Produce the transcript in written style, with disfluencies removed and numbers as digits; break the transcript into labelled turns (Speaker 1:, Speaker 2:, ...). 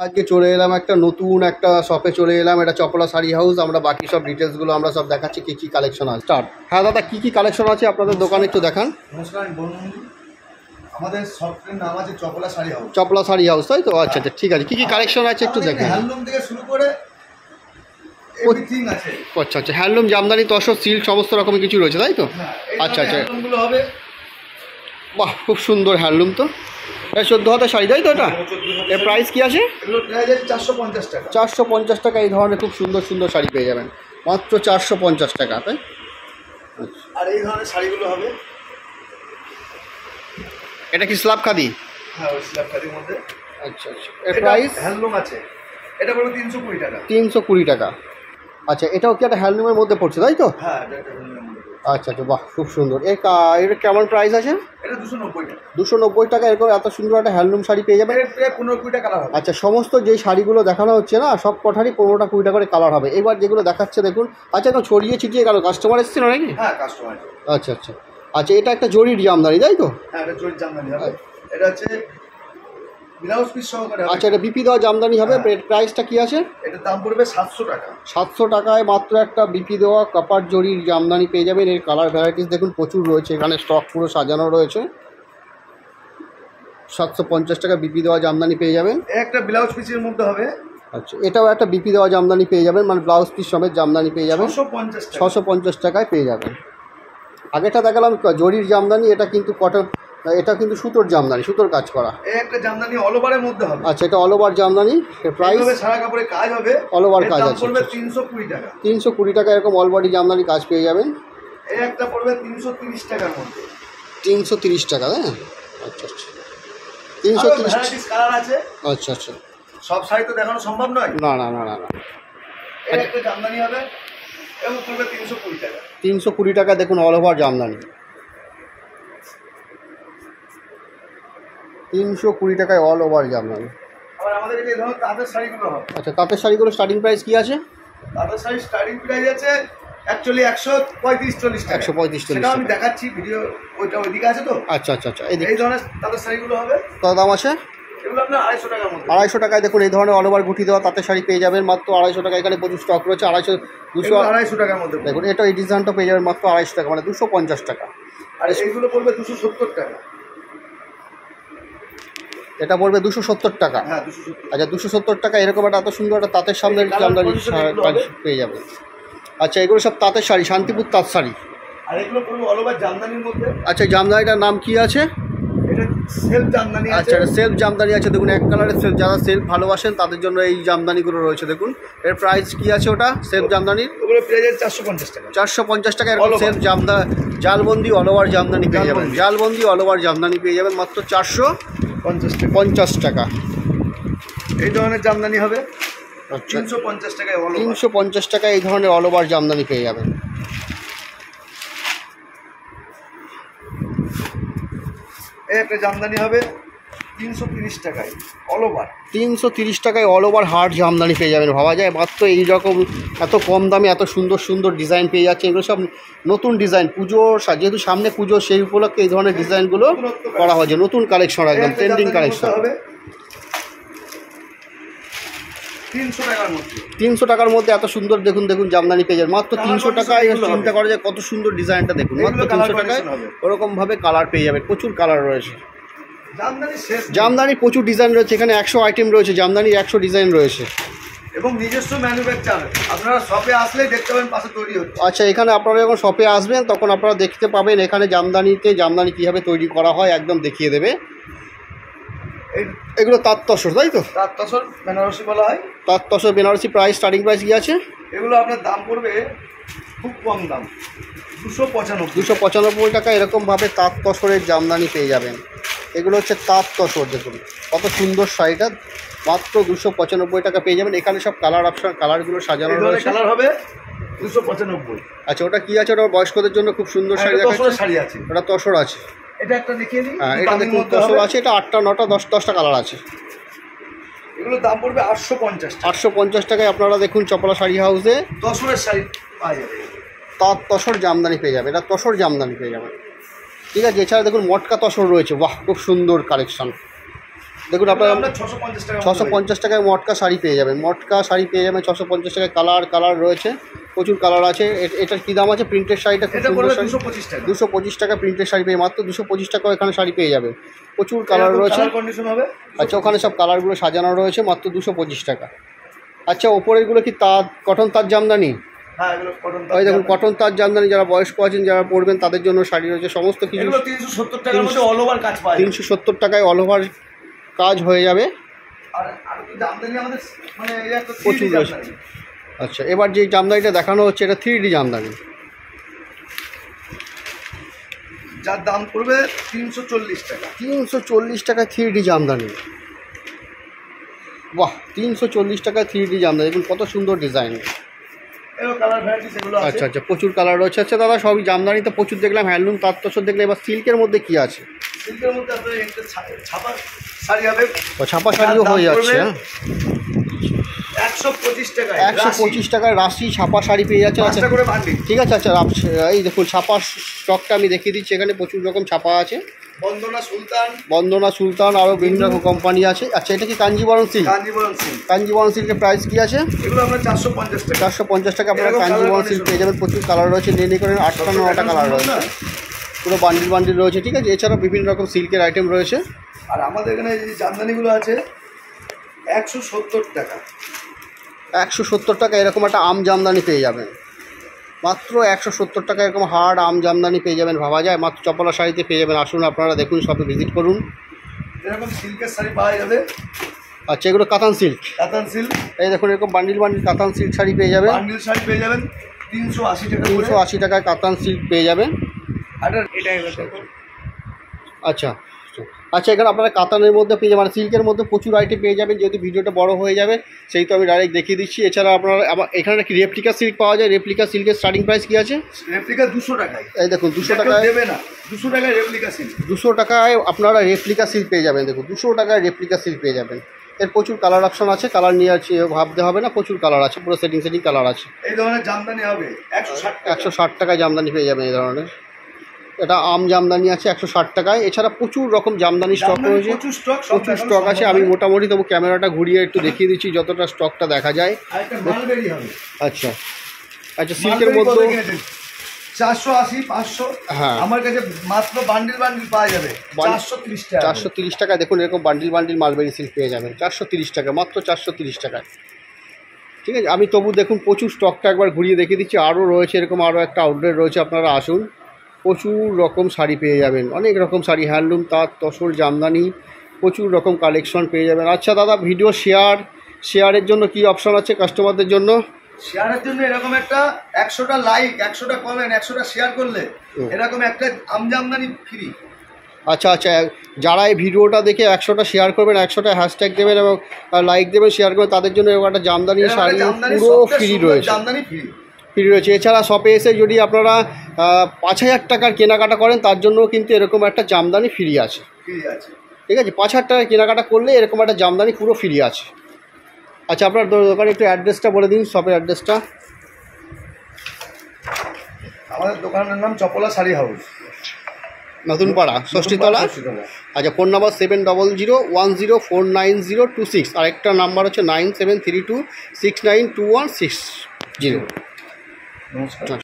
Speaker 1: আজকে চলে এলাম একটা নতুন একটা শপে চলে এলাম, এটা চপলা শাড়ি হাউস। আমরা বাকি সব ডিটেলসগুলো আমরা সব দেখাচ্ছি কী কী কালেকশন আছে। স্টার্ট। হ্যাঁ দাদা, কী কী কালেকশন আছে আপনাদের দোকানে একটু দেখান।
Speaker 2: নমস্কার বলুন, আমাদের শপের নাম আছে চপলা শাড়ি হাউস।
Speaker 1: চপলা শাড়ি হাউস, তাই তো? আচ্ছা আচ্ছা, ঠিক আছে। কী কী কালেকশন আছে একটু দেখেন।
Speaker 2: হ্যান্ডলুম থেকে শুরু করে এভরিথিং আছে।
Speaker 1: আচ্ছা আচ্ছা, হ্যান্ডলুম, জামদানি, তসর, সিল্ক সমস্ত রকমের কিছু রয়েছে, তাই তো? আচ্ছা আচ্ছা,
Speaker 2: হ্যান্ডলুমগুলো হবে।
Speaker 1: বাহ, খুব সুন্দর হ্যান্ডলুম তো। এটা 14 হাতের শাড়ি, তাই তো? এটা এর প্রাইস কী আছে?
Speaker 2: এগুলো প্রাইস আছে 450 টাকা।
Speaker 1: 450 টাকা এই ধরনের খুব সুন্দর সুন্দর শাড়ি পেয়ে যাবেন মাত্র 450 টাকা, তাই?
Speaker 2: আর এই ধরনের শাড়িগুলো হবে।
Speaker 1: এটা কি স্ল্যাব খাদি?
Speaker 2: হ্যাঁ, ওই স্ল্যাব খাদির মধ্যে।
Speaker 1: আচ্ছা আচ্ছা, এর প্রাইস?
Speaker 2: হ্যান্ডলুম আছে, এটা পড়বে 320 টাকা।
Speaker 1: 320 টাকা। আচ্ছা, এটাও কি একটা হ্যান্ডলুমের মধ্যে পড়ছে, তাই তো?
Speaker 2: হ্যাঁ, এটা একটা হ্যান্ডলুমের মধ্যে।
Speaker 1: আচ্ছা আচ্ছা, বাহ, খুব সুন্দর। এর কেমন প্রাইস আছে?
Speaker 2: এটা 290 টাকা।
Speaker 1: 290 টাকা এরকম এত সুন্দর একটা হ্যান্ডলুম শাড়ি পেয়ে যাবেন।
Speaker 2: প্রায় 15-20 টাকা কালার হবে।
Speaker 1: আচ্ছা, সমস্ত যেই শাড়িগুলো দেখানো হচ্ছে না, সব কটারই 15টা-20 টাকা করে কালার হবে। এবার যেগুলো দেখাচ্ছে দেখুন। আচ্ছা, এখন ছড়িয়ে ছিটিয়ে গেল, কাস্টমার এসেছিল নাকি?
Speaker 2: হ্যাঁ, কাস্টমার।
Speaker 1: আচ্ছা আচ্ছা আচ্ছা, এটা একটা জরির জামদানি, তাই তো?
Speaker 2: হ্যাঁ, এটা জরির জামদানি হবে। এটা হচ্ছে ব্লাউজ পিস সহকারে।
Speaker 1: আচ্ছা, এটা বিপি দেওয়া জামদানি হবে। প্রাইসটা কি আছে?
Speaker 2: এটার দাম পড়বে 700 টাকা।
Speaker 1: 700 টাকায় মাত্র একটা বিপি দেওয়া কাপার জরির জামদানি পেয়ে যাবেন। এর কালার ভ্যারাইটিস দেখুন প্রচুর রয়েছে, এখানে স্টক পুরো সাজানো রয়েছে। 750 টাকা বিপি দেওয়া জামদানি পেয়ে যাবেন।
Speaker 2: একটা ব্লাউজ পিসের মধ্যে হবে।
Speaker 1: আচ্ছা, এটাও একটা বিপি দেওয়া জামদানি পেয়ে যাবেন, মানে ব্লাউজ পিস সমেত জামদানি পেয়ে যাবেন। 650 টাকায় পেয়ে যাবেন। আগেটা দেখালাম জরির জামদানি, এটা কিন্তু কটন, এটা কিন্তু সুতোর জামদানি, সুতোর কাজ করা।
Speaker 2: এই একটা জামদানি অল ওভারের মধ্যে হবে।
Speaker 1: আচ্ছা, এটা অল ওভার জামদানি। প্রাইস?
Speaker 2: সারা কাপড়ে কাজ হবে,
Speaker 1: অল ওভার কাজ আছে।
Speaker 2: পড়বে 320 টাকা।
Speaker 1: 320 টাকা এরকম অল বডি জামদানি কাজ পেয়ে যাবেন।
Speaker 2: এই একটা পড়বে 330 টাকার মধ্যে।
Speaker 1: 330 টাকা, হ্যাঁ? আচ্ছা আচ্ছা, 330
Speaker 2: কালার আছে।
Speaker 1: আচ্ছা আচ্ছা,
Speaker 2: সব শাড়ি তো দেখানো সম্ভব নয়।
Speaker 1: না না না না না।
Speaker 2: এই একটা জামদানি হবে, এবং পড়বে 320 টাকা।
Speaker 1: 320 টাকা দেখুন অল ওভার জামদানি। 320 টাকায় অল ওভার জামদানি।
Speaker 2: আবার আমাদের এই ধরনের তাঁতের শাড়িগুলো হবে।
Speaker 1: আচ্ছা, তাঁতের শাড়িগুলো স্টার্টিং প্রাইস কি আছে?
Speaker 2: তাঁতের শাড়ি স্টার্টিং প্রাইস আছে অ্যাকচুয়ালি 135-40 টাকা।
Speaker 1: 135-40
Speaker 2: সেটা আমি দেখাচ্ছি, ভিডিও ওইটা ওইদিকে আছে তো।
Speaker 1: আচ্ছা আচ্ছা আচ্ছা,
Speaker 2: এই ধরনের তাঁতের শাড়িগুলো হবে।
Speaker 1: কত দাম আছে?
Speaker 2: এগুলো আপনার 250 টাকার মধ্যে।
Speaker 1: 250 টাকায় দেখুন এই ধরনের অল ওভার গুটি দেওয়া তাঁতের শাড়ি পেয়ে যাবেন মাত্র 250 টাকা। এখানে প্রচুর স্টক রয়েছে। 250
Speaker 2: টাকার মধ্যে
Speaker 1: দেখুন। এটা এই ডিজাইনটা পেয়ে যাবেন মাত্র 250 টাকা, মানে 250 টাকা।
Speaker 2: আর এইগুলো পড়বে 270 টাকা।
Speaker 1: এটা পড়বে 270 টাকা।
Speaker 2: হ্যাঁ, 270।
Speaker 1: আচ্ছা, 270 টাকা এরকম একটা এত সুন্দর একটা তাঁতের সামনে জামদানি পেয়ে যাবেন। আচ্ছা, এগুলো সব তাঁতের শাড়ি, শান্তিপুর তাঁত শাড়ি।
Speaker 2: আর এগুলো পড়বে অল ওভার জামদানির মধ্যে।
Speaker 1: আচ্ছা, জামদানিটার নাম কি আছে?
Speaker 2: এটা সেলফ জামদানি আছে।
Speaker 1: আচ্ছা, এটা সেলফ জামদানি আছে দেখুন, এক কালারের সেলফ। যারা সেলফ ভালোবাসেন তাদের জন্য এই জামদানিগুলো রয়েছে দেখুন। এর প্রাইস কি আছে ওটা সেলফ জামদানির?
Speaker 2: ওগুলো প্রাইস 450 টাকা।
Speaker 1: 450 টাকা এরকম সেলফ জালবন্দি অল ওভার জামদানি পেয়ে যাবেন। জালবন্দি অল ওভার জামদানি পেয়ে যাবেন মাত্র 450 টাকা।
Speaker 2: এই ধরনের জামদানি হবে
Speaker 1: আচ্ছা,
Speaker 2: 350 টাকায়।
Speaker 1: 350 টাকা এই ধরনের অল ওভার জামদানি পেয়ে যাবেন।
Speaker 2: এই একটা জামদানি হবে 330 টাকায় অল ওভার।
Speaker 1: 330 টাকায় অল ওভার হার্ট জামদানি পেয়ে যাবেন। ভাবা যায় মাত্র এই রকম এত কম দামে এত সুন্দর সুন্দর ডিজাইন পেয়ে যাচ্ছে। এগুলো সব নতুন ডিজাইন, পুজো যেহেতু সামনে পুজো, সেই উপলক্ষে এই ধরনের ডিজাইনগুলো করা হয়েছে। নতুন কালেকশন, একদম ট্রেন্ডিং কালেকশন।
Speaker 2: 300 টাকার মধ্যে।
Speaker 1: 300 টাকার মধ্যে এত সুন্দর দেখুন দেখুন জামদানি পেয়ে যাবেন মাত্র 300 টাকায়। চিন্তা করা যায় কত সুন্দর ডিজাইনটা দেখুন, মাত্র 300 টাকায় ওরকমভাবে কালার পেয়ে যাবেন। প্রচুর কালার রয়েছে জামদানির, প্রচুর ডিজাইন রয়েছে। এখানে 100 আইটেম রয়েছে জামদানির, 100 ডিজাইন রয়েছে
Speaker 2: এবং নিজস্ব ম্যানুফ্যাকচার। আপনারা শপে আসলেই দেখতে পাবেন পাশে তৈরি হচ্ছে।
Speaker 1: আচ্ছা, এখানে আপনারা যখন শপে আসবেন তখন আপনারা দেখতে পাবেন এখানে জামদানি কীভাবে তৈরি করা হয় একদম দেখিয়ে দেবে। এগুলো তাঁত তসর, তাই তো?
Speaker 2: তাঁত তসর বেনারসি বলা হয়।
Speaker 1: তাঁত তসর বেনারসি। প্রাইস স্টার্টিং প্রাইস কী আছে?
Speaker 2: এগুলো আপনার দাম পড়বে খুব কম দাম,
Speaker 1: 295 টাকা এরকমভাবে তাঁত তসরের জামদানি পেয়ে যাবেন। এগুলো হচ্ছে তাঁত তসর, দেখুন কত সুন্দর শাড়িটা, মাত্র 295 টাকা পেয়ে যাবেন। এখানে সব কালার অপশন, কালারগুলো সাজানো রয়েছে।
Speaker 2: কালার হবে 295।
Speaker 1: আচ্ছা, ওটা কি আছে? ওটা বয়স্কদের জন্য খুব সুন্দর শাড়ি দেখাচ্ছে।
Speaker 2: শাড়ি আছে,
Speaker 1: ওটা তসর আছে।
Speaker 2: এটা একটা দেখিয়ে দিই।
Speaker 1: হ্যাঁ, এটা দেখুন তসর আছে। এটা 8টা 9টা 10টা কালার আছে।
Speaker 2: এগুলো দাম পড়বে 850 টাকা।
Speaker 1: 850 টাকায় আপনারা দেখুন চপলা শাড়ি হাউসে
Speaker 2: তসরের শাড়ি পাওয়া যাবে।
Speaker 1: তাঁত তসর জামদানি পেয়ে যাবে। এটা তসর জামদানি পেয়ে যাবেন। ঠিক আছে, এছাড়া দেখুন মটকা তসর রয়েছে। বাহ, খুব সুন্দর কালেকশন। দেখুন আপনার
Speaker 2: আমরা 650 টাকা
Speaker 1: 650 টাকায় মটকা শাড়ি পেয়ে যাবেন, মটকা শাড়ি পেয়ে যাবেন 650 টাকায়। কালার রয়েছে, প্রচুর কালার আছে। এটার কী দাম আছে? প্রিন্টের শাড়িটা খুব
Speaker 2: এটা
Speaker 1: সুন্দর
Speaker 2: পড়বে
Speaker 1: শাড়ি,
Speaker 2: 225 টাকা।
Speaker 1: 225 টাকা প্রিন্টের শাড়ি পেয়ে, মাত্র 225 টাকা এখানে শাড়ি পেয়ে যাবেন। প্রচুর কালার রয়েছে।
Speaker 2: কালার কন্ডিশন হবে।
Speaker 1: আচ্ছা, ওখানে সব কালারগুলো সাজানো রয়েছে, মাত্র 225 টাকা। আচ্ছা, ওপরেরগুলো কি তাঁত, কটন তাঁত জামদানি?
Speaker 2: হ্যাঁ, এগুলো কটন।
Speaker 1: ওই দেখুন কটন তাঁত জামদানি, যারা বয়স্ক আছেন, যারা পরবেন তাদের জন্য শাড়ি রয়েছে সমস্ত কিছু।
Speaker 2: এগুলো 370 টাকার মধ্যে অল ওভার কাজ পাওয়া যায়।
Speaker 1: 370 টাকায় অল ওভার কাজ হয়ে যাবে।
Speaker 2: আর জামদানি আমাদের মানে এই একটা
Speaker 1: প্রচুর রয়েছে। আচ্ছা, এবার যে জামদানিটা দেখানো হচ্ছে এটা 3D জামদানি,
Speaker 2: যার দাম পড়বে 340 টাকা।
Speaker 1: 340 টাকায় 3D জামদানি। বাহ, 340 টাকায় 3D জামদানি, দেখুন কত সুন্দর ডিজাইন।
Speaker 2: এগুলো কালার ভ্যারাইটিস এগুলো আছে।
Speaker 1: আচ্ছা আচ্ছা, প্রচুর কালার রয়েছে। আচ্ছা দাদা, সবই জামদানি তো প্রচুর দেখলাম, হ্যান্ডলুম তাঁত তো দেখলে, এবার সিল্কের মধ্যে কি আছে?
Speaker 2: সিল্কের মধ্যে আপনার একটা ছাপা শাড়ি হবে।
Speaker 1: ও, ছাপা শাড়িও হয়ে যাচ্ছে।
Speaker 2: 125 টাকায়
Speaker 1: 125 টাকায় রাশি ছাপা শাড়ি পেয়ে যাচ্ছে। আচ্ছা,
Speaker 2: 5টা করে বান্ডিল।
Speaker 1: ঠিক আছে। আচ্ছা, এই দেখুন ছাপার স্টকটা আমি দেখিয়ে দিচ্ছি, এখানে প্রচুর রকম ছাপা আছে। বন্দনা সুলতান, আরও বিভিন্ন রকম কোম্পানি আছে। আচ্ছা, এটা কি কাঞ্জিবরম সিল্ক? কাঞ্জিবরম সিল্কের প্রাইস কি আছে?
Speaker 2: এগুলো আমরা 450 টাকা।
Speaker 1: 450 টাকা আপনারা কাঞ্জিবরম সিল্ক পেয়ে যাবেন। প্রচুর কালার রয়েছে, নিয়ে করে 58টা কালার রয়েছে, পুরো বান্ডিল রয়েছে। ঠিক আছে, এছাড়াও বিভিন্ন রকম সিল্কের আইটেম রয়েছে।
Speaker 2: আর আমাদের এখানে যে জামদানিগুলো আছে 170 টাকা।
Speaker 1: 170 টাকা এরকম একটা আম জামদানি পেয়ে যাবেন, মাত্র 170 টাকা এরকম হার্ড আম জামদানি পেয়ে যাবেন। ভাবা যায়, মাত্র চপলা শাড়িতে পেয়ে যাবেন। আসুন আপনারা দেখুন, সবে ভিজিট করুন।
Speaker 2: এরকম সিল্কের শাড়ি পাওয়া যাবে।
Speaker 1: আচ্ছা, এগুলো কাতান সিল্ক। এই দেখুন এরকম বান্ডিল কাতান সিল্ক শাড়ি পেয়ে যাবেন।
Speaker 2: বান্ডিল শাড়ি পেয়ে যাবেন 380 টাকা।
Speaker 1: 380 টাকায় কাতান সিল্ক পেয়ে যাবেন। আচ্ছা আচ্ছা, এখানে আপনারা কাতানের মধ্যে পেয়ে যাবেন, সিল্কের মধ্যে প্রচুর আইটেম পেয়ে যাবেন। যেহেতু ভিডিওটা বড় হয়ে যাবে, সেই তো আমি ডাইরেক্ট দেখিয়ে দিচ্ছি। এছাড়া আপনারা এখানে কি রেপ্লিকা সিল্ক পাওয়া যায়? রেপ্লিকা সিল্কের স্টার্টিং প্রাইস কি আছে?
Speaker 2: রেপ্লিকা 200 টাকায়।
Speaker 1: এই দেখুন 200 টাকায়
Speaker 2: দেবে না, 200 টাকায় রেপ্লিকা সিল্ক।
Speaker 1: 200 টাকায় আপনারা রেপ্লিকা সিল্ক পেয়ে যাবেন। দেখুন 200 টাকায় রেপ্লিকা সিল্ক পেয়ে যাবেন। এর প্রচুর কালার অপশন আছে, কালার নিয়ে আছে ভাবতে হবে না, প্রচুর কালার আছে, পুরো সেটিং কালার আছে।
Speaker 2: এই ধরনের জামদানি হবে
Speaker 1: 160 টাকায় জামদানি পেয়ে যাবেন। এই ধরনের এটা আম জামদানি আছে 160 টাকায়। এছাড়া প্রচুর রকম জামদানি স্টক রয়েছে, প্রচুর স্টক আছে। আমি মোটামুটি তবু ক্যামেরাটা ঘুরিয়ে একটু দেখিয়ে দিচ্ছি যতটা স্টকটা দেখা যায়। আচ্ছা আচ্ছা, সিল্কের মধ্যে
Speaker 2: 480 500।
Speaker 1: হ্যাঁ,
Speaker 2: আমার কাছে মাত্র বান্ডিল পাওয়া যাবে 430 টাকা।
Speaker 1: 430 টাকায় দেখুন এরকম বান্ডিল মালবেরি সিল্ক পেয়ে যাবেন 430 টাকা, মাত্র 430 টাকায়। ঠিক আছে, আমি তবু দেখুন প্রচুর স্টকটা একবার ঘুরিয়ে দেখিয়ে দিচ্ছি। আরও রয়েছে এরকম, আরও একটা আউটলেট রয়েছে, আপনারা আসুন। প্রচুর রকম শাড়ি পেয়ে যাবেন, অনেক রকম শাড়ি, হ্যান্ডলুম তাঁত তসর জামদানি, প্রচুর রকম কালেকশন পেয়ে যাবেন। আচ্ছা দাদা, ভিডিও শেয়ারের জন্য কি অপশন আছে কাস্টমারদের জন্য?
Speaker 2: শেয়ারের জন্য এরকম একটা 100টা লাইক, 100টা কমেন্ট, 100টা শেয়ার করলে এরকম একটা আমজামদানি ফ্রি।
Speaker 1: আচ্ছা আচ্ছা, যারা এই ভিডিওটা দেখে 100টা শেয়ার করবেন, 100টা হ্যাশট্যাগ দেবেন এবং লাইক দেবেন, শেয়ার করবেন, তাদের জন্য এরকম একটা জামদানি শাড়ি পুরো ফ্রি রয়েছে, ফ্রি রয়েছে। এছাড়া শপে এসে যদি আপনারা 5000 টাকার কেনাকাটা করেন, তার জন্য কিন্তু এরকম একটা জামদানি ফ্রি আছে। ঠিক আছে, 5000 টাকার কেনাকাটা করলে এরকম একটা জামদানি পুরো ফ্রি আছে। আচ্ছা, আপনার দোকানে একটু অ্যাড্রেসটা বলে দিন, শপের অ্যাড্রেসটা।
Speaker 2: আমাদের দোকানের নাম চপলা শাড়ি হাউস,
Speaker 1: নতুন পাড়া, ষষ্ঠীতলা। আচ্ছা, ফোন নাম্বার 700010490026, আরেকটা নাম্বার হচ্ছে 9732692160।
Speaker 2: নমস্কার।